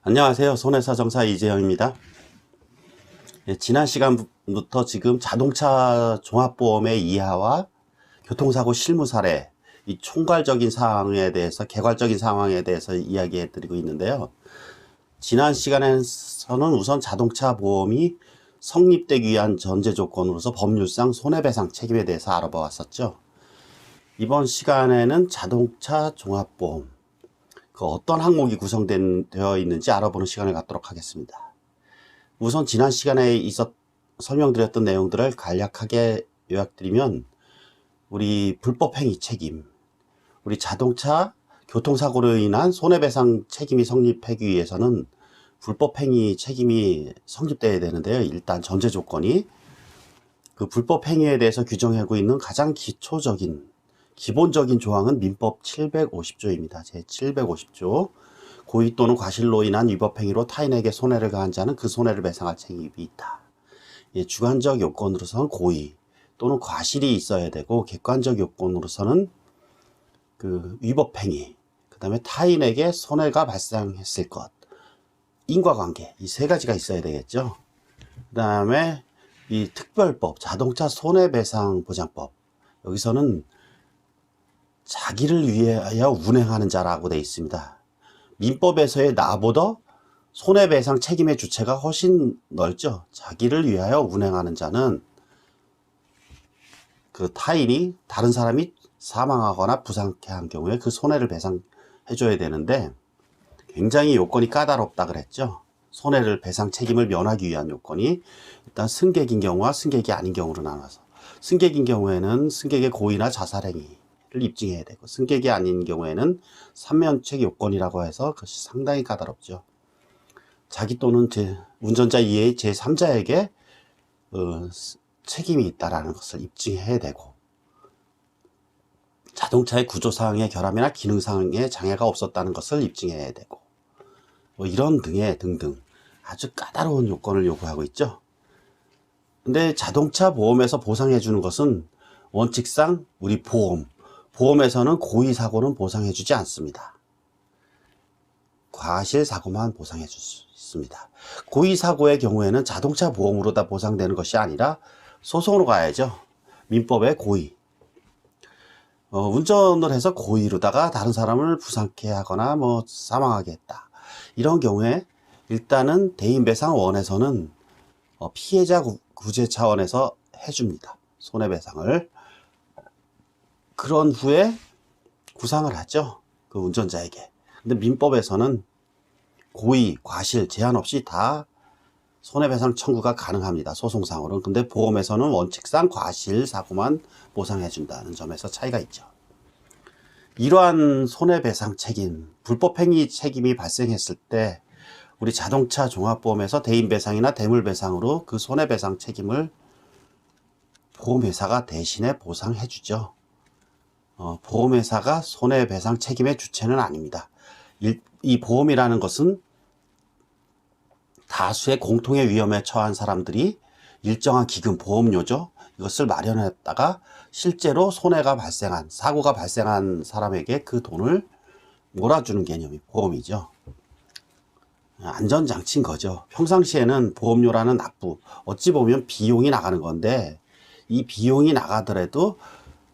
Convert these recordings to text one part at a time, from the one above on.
안녕하세요. 손해사정사 이재영입니다. 지난 시간부터 지금 자동차 종합보험의 이하와 교통사고 실무 사례, 이 총괄적인 사항에 대해서, 개괄적인 상황에 대해서 이야기해 드리고 있는데요. 지난 시간에서는 우선 자동차 보험이 성립되기 위한 전제 조건으로서 법률상 손해배상 책임에 대해서 알아보았었죠. 이번 시간에는 자동차 종합보험, 어떤 항목이 구성되어 있는지 알아보는 시간을 갖도록 하겠습니다. 우선 지난 시간에 설명드렸던 내용들을 간략하게 요약드리면, 우리 불법행위 책임, 우리 자동차 교통사고로 인한 손해배상 책임이 성립하기 위해서는 불법행위 책임이 성립되어야 되는데요. 일단 전제 조건이 그 불법행위에 대해서 규정하고 있는 가장 기본적인 조항은 민법 750조입니다. 제 750조. 고의 또는 과실로 인한 위법행위로 타인에게 손해를 가한 자는 그 손해를 배상할 책임이 있다. 주관적 요건으로서는 고의 또는 과실이 있어야 되고, 객관적 요건으로서는 그 위법행위, 그 다음에 타인에게 손해가 발생했을 것, 인과관계, 이 세 가지가 있어야 되겠죠. 그 다음에 이 특별법, 자동차 손해배상보장법, 여기서는 자기를 위하여 운행하는 자라고 되어 있습니다. 민법에서의 나보다 손해배상 책임의 주체가 훨씬 넓죠. 자기를 위하여 운행하는 자는 그 타인이, 다른 사람이 사망하거나 부상케 한 경우에 그 손해를 배상해줘야 되는데, 굉장히 요건이 까다롭다 그랬죠. 손해를 배상 책임을 면하기 위한 요건이 일단 승객인 경우와 승객이 아닌 경우로 나눠서, 승객인 경우에는 승객의 고의나 자살행위를 입증해야 되고, 승객이 아닌 경우에는 삼면책 요건이라고 해서 그것이 상당히 까다롭죠. 자기 또는 운전자 이외의 제3자에게 책임이 있다라는 것을 입증해야 되고, 자동차의 구조상의 결함이나 기능상의 장애가 없었다는 것을 입증해야 되고, 이런 등등 아주 까다로운 요건을 요구하고 있죠. 근데 자동차 보험에서 보상해 주는 것은 원칙상 우리 보험에서는 고의 사고는 보상해 주지 않습니다. 과실 사고만 보상해 줄 수 있습니다. 고의 사고의 경우에는 자동차 보험으로 다 보상되는 것이 아니라 소송으로 가야죠. 민법의 고의. 운전을 해서 고의로다가 다른 사람을 부상케 하거나 사망하게 했다. 이런 경우에 일단은 대인배상원에서는 피해자 구제 차원에서 해줍니다. 손해배상을. 그런 후에 구상을 하죠. 그 운전자에게. 근데 민법에서는 고의, 과실, 제한 없이 다 손해배상 청구가 가능합니다. 소송상으로는. 근데 보험에서는 원칙상 과실 사고만 보상해준다는 점에서 차이가 있죠. 이러한 손해배상 책임, 불법행위 책임이 발생했을 때 우리 자동차 종합보험에서 대인배상이나 대물배상으로 그 손해배상 책임을 보험회사가 대신에 보상해주죠. 보험회사가 손해배상 책임의 주체는 아닙니다. 이 보험이라는 것은 다수의 공통의 위험에 처한 사람들이 일정한 기금, 보험료죠. 이것을 마련했다가 실제로 사고가 발생한 사람에게 그 돈을 몰아주는 개념이 보험이죠. 안전장치인 거죠. 평상시에는 보험료라는 납부, 어찌 보면 비용이 나가는 건데, 이 비용이 나가더라도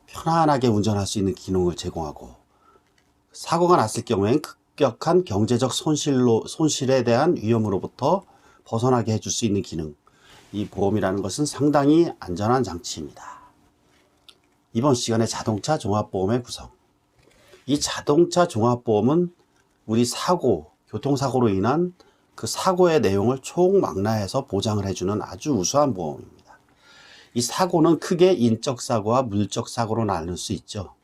편안하게 운전할 수 있는 기능을 제공하고, 사고가 났을 경우엔 급격한 경제적 손실에 대한 위험으로부터 벗어나게 해줄 수 있는 기능, 이 보험이라는 것은 상당히 안전한 장치입니다. 이번 시간에 자동차 종합보험의 구성. 이 자동차 종합보험은 우리 교통사고로 인한 그 사고의 내용을 총망라해서 보장을 해주는 아주 우수한 보험입니다. 이 사고는 크게 인적사고와 물적사고로 나눌 수 있죠.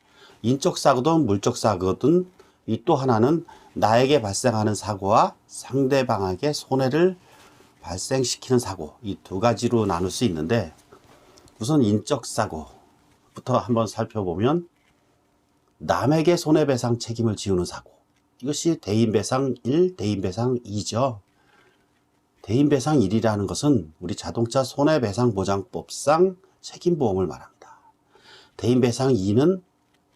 인적사고든 물적사고든 이 또 하나는 나에게 발생하는 사고와 상대방에게 손해를 발생시키는 사고, 이 두 가지로 나눌 수 있는데, 우선 인적사고부터 한번 살펴보면 남에게 손해배상 책임을 지우는 사고, 이것이 대인배상 1, 대인배상 2죠. 대인배상 1이라는 것은 우리 자동차 손해배상보장법상 책임보험을 말합니다. 대인배상 2는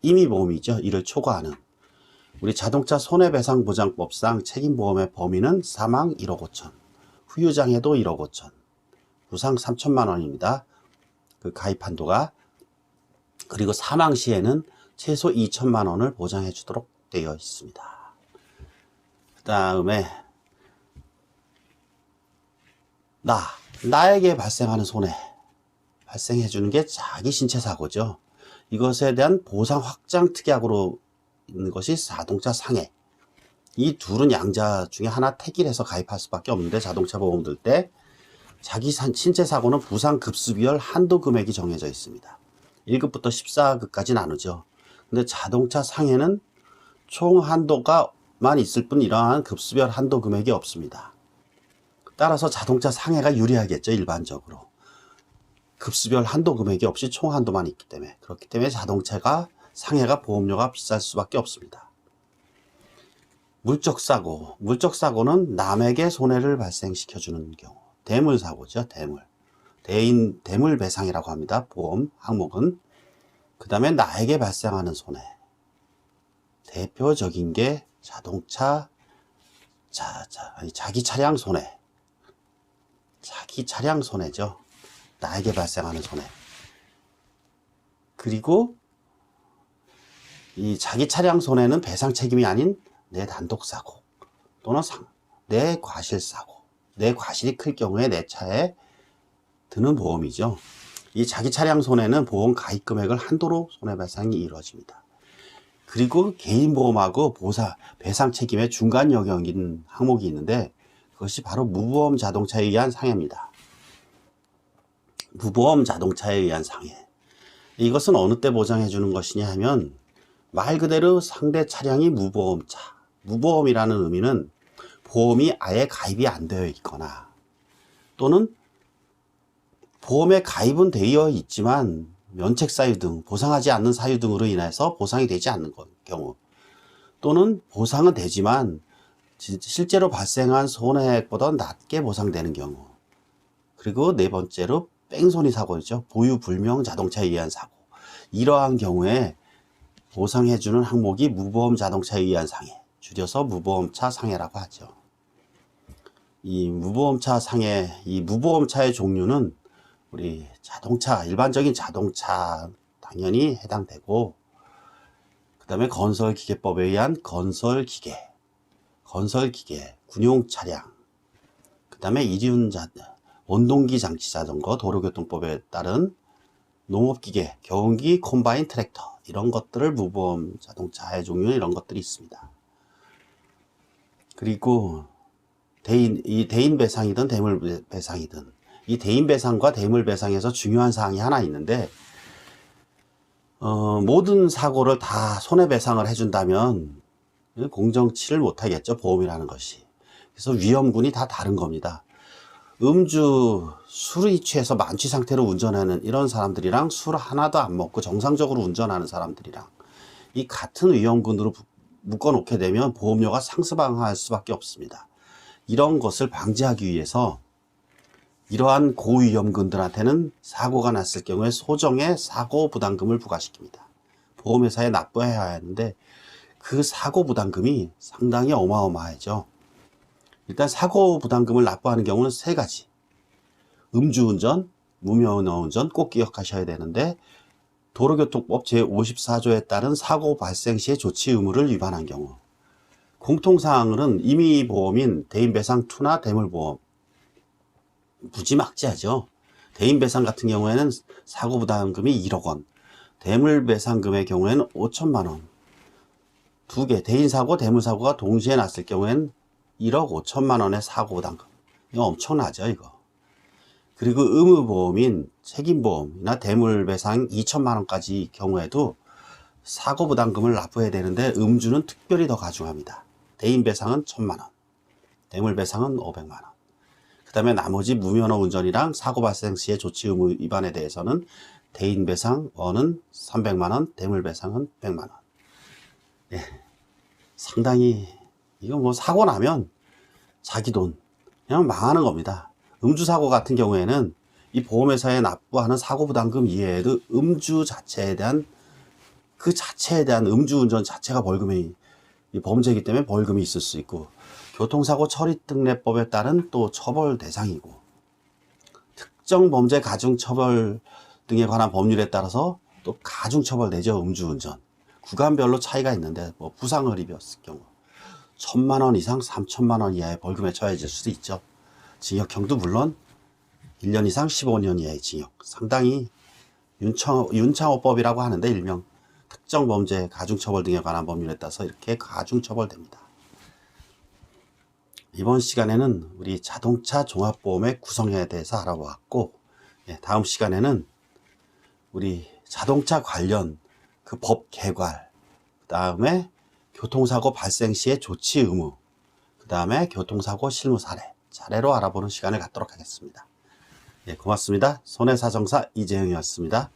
임의보험이죠. 이를 초과하는. 우리 자동차 손해배상보장법상 책임보험의 범위는 사망 1억 5천, 후유장애도 1억 5천, 부상 3천만 원입니다. 그 가입 한도가. 그리고 사망 시에는 최소 2천만 원을 보장해 주도록 되어 있습니다. 그 다음에 나에게 발생하는 손해, 발생해 주는 게 자기 신체 사고죠. 이것에 대한 보상 확장 특약으로 있는 것이 자동차 상해. 이 둘은 양자 중에 하나 택일해서 가입할 수밖에 없는데, 자동차 보험 들 때 자기 신체 사고는 부상 급수별 한도 금액이 정해져 있습니다. 1급부터 14급까지 나누죠. 근데 자동차 상해는 총 한도가만 있을 뿐 이러한 급수별 한도 금액이 없습니다. 따라서 자동차 상해가 유리하겠죠, 일반적으로. 급수별 한도 금액이 없이 총 한도만 있기 때문에. 그렇기 때문에 자동차가 상해가 보험료가 비쌀 수밖에 없습니다. 물적사고. 물적사고는 남에게 손해를 발생시켜주는 경우. 대물사고죠, 대물배상이라고 합니다. 보험 항목은. 그 다음에 나에게 발생하는 손해. 대표적인 게 자동차, 자기 차량 손해. 자기 차량 손해죠. 나에게 발생하는 손해. 그리고 이 자기 차량 손해는 배상 책임이 아닌 내 단독사고 또는 내 과실사고, 내 과실이 클 경우에 내 차에 드는 보험이죠. 이 자기 차량 손해는 보험 가입 금액을 한도로 손해배상이 이루어집니다. 그리고 개인보험하고 배상 책임의 중간 영역인 항목이 있는데, 그것이 바로 무보험 자동차에 의한 상해입니다. 무보험 자동차에 의한 상해. 이것은 어느 때 보장해 주는 것이냐 하면, 말 그대로 상대 차량이 무보험차. 무보험이라는 의미는 보험이 아예 가입이 안 되어 있거나, 또는 보험에 가입은 되어 있지만 면책 사유 등 보상하지 않는 사유 등으로 인해서 보상이 되지 않는 경우, 또는 보상은 되지만 실제로 발생한 손해액보다 낮게 보상되는 경우, 그리고 네 번째로 뺑소니 사고이죠. 보유불명 자동차에 의한 사고. 이러한 경우에 보상해주는 항목이 무보험 자동차에 의한 상해, 줄여서 무보험차 상해라고 하죠. 이 무보험차 상해, 이 무보험차의 종류는 우리 자동차, 일반적인 자동차 당연히 해당되고, 그 다음에 건설기계법에 의한 건설기계, 군용 차량, 그 다음에 원동기 장치 자전거, 도로교통법에 따른 농업기계, 경운기, 콤바인 트랙터, 이런 것들을 무보험 자동차의 종류는 이런 것들이 있습니다. 그리고 대인 배상이든 대물 배상이든, 이 대인 배상과 대물 배상에서 중요한 사항이 하나 있는데, 모든 사고를 다 손해배상을 해준다면 공정치를 못하겠죠, 보험이라는 것이. 그래서 위험군이 다 다른 겁니다. 술이 취해서 만취 상태로 운전하는 이런 사람들이랑 술 하나도 안 먹고 정상적으로 운전하는 사람들이랑 이 같은 위험군으로 묶어놓게 되면 보험료가 상승할 수밖에 없습니다. 이런 것을 방지하기 위해서 이러한 고위험군들한테는 사고가 났을 경우에 소정의 사고부담금을 부과시킵니다. 보험회사에 납부해야 하는데 그 사고부담금이 상당히 어마어마하죠. 일단 사고부담금을 납부하는 경우는 세 가지. 음주운전, 무면허운전 꼭 기억하셔야 되는데, 도로교통법 제54조에 따른 사고 발생 시의 조치 의무를 위반한 경우, 공통사항은 임의보험인 대인배상2나 대물보험, 무지막지하죠. 대인배상 같은 경우에는 사고부담금이 1억 원, 대물배상금의 경우에는 5천만 원. 두 개, 대인사고, 대물사고가 동시에 났을 경우에는 1억 5천만 원의 사고부담금. 이거 엄청나죠, 이거. 그리고 의무보험인 책임보험이나 대물배상 2천만 원까지 경우에도 사고부담금을 납부해야 되는데, 음주는 특별히 더 가중합니다. 대인배상은 1,000만 원, 대물배상은 500만 원. 그 다음에 나머지 무면허 운전이랑 사고 발생 시의 조치 의무 위반에 대해서는 대인배상 1은 300만 원, 대물배상은 100만 원. 예, 상당히 이거 뭐 사고 나면 자기 돈 그냥 망하는 겁니다. 음주사고 같은 경우에는 이 보험회사에 납부하는 사고부담금 이외에도 음주 자체에 대한 음주운전 자체가 벌금이 이 범죄이기 때문에 벌금이 있을 수 있고, 교통사고 처리특례법에 따른 또 처벌 대상이고, 특정 범죄 가중처벌 등에 관한 법률에 따라서 또 가중처벌되죠. 음주운전. 구간별로 차이가 있는데, 뭐 부상을 입었을 경우 1,000만 원 이상 3,000만 원 이하의 벌금에 처해질 수도 있죠. 징역형도 물론 1년 이상 15년 이하의 징역. 상당히 윤창호법이라고 하는데, 일명 특정 범죄 가중처벌 등에 관한 법률에 따라서 이렇게 가중처벌됩니다. 이번 시간에는 우리 자동차 종합보험의 구성에 대해서 알아보았고, 다음 시간에는 우리 자동차 관련 그 법 개괄, 그 다음에 교통사고 발생 시의 조치 의무, 그 다음에 교통사고 실무 차례로 알아보는 시간을 갖도록 하겠습니다. 고맙습니다. 손해사정사 이재영이었습니다.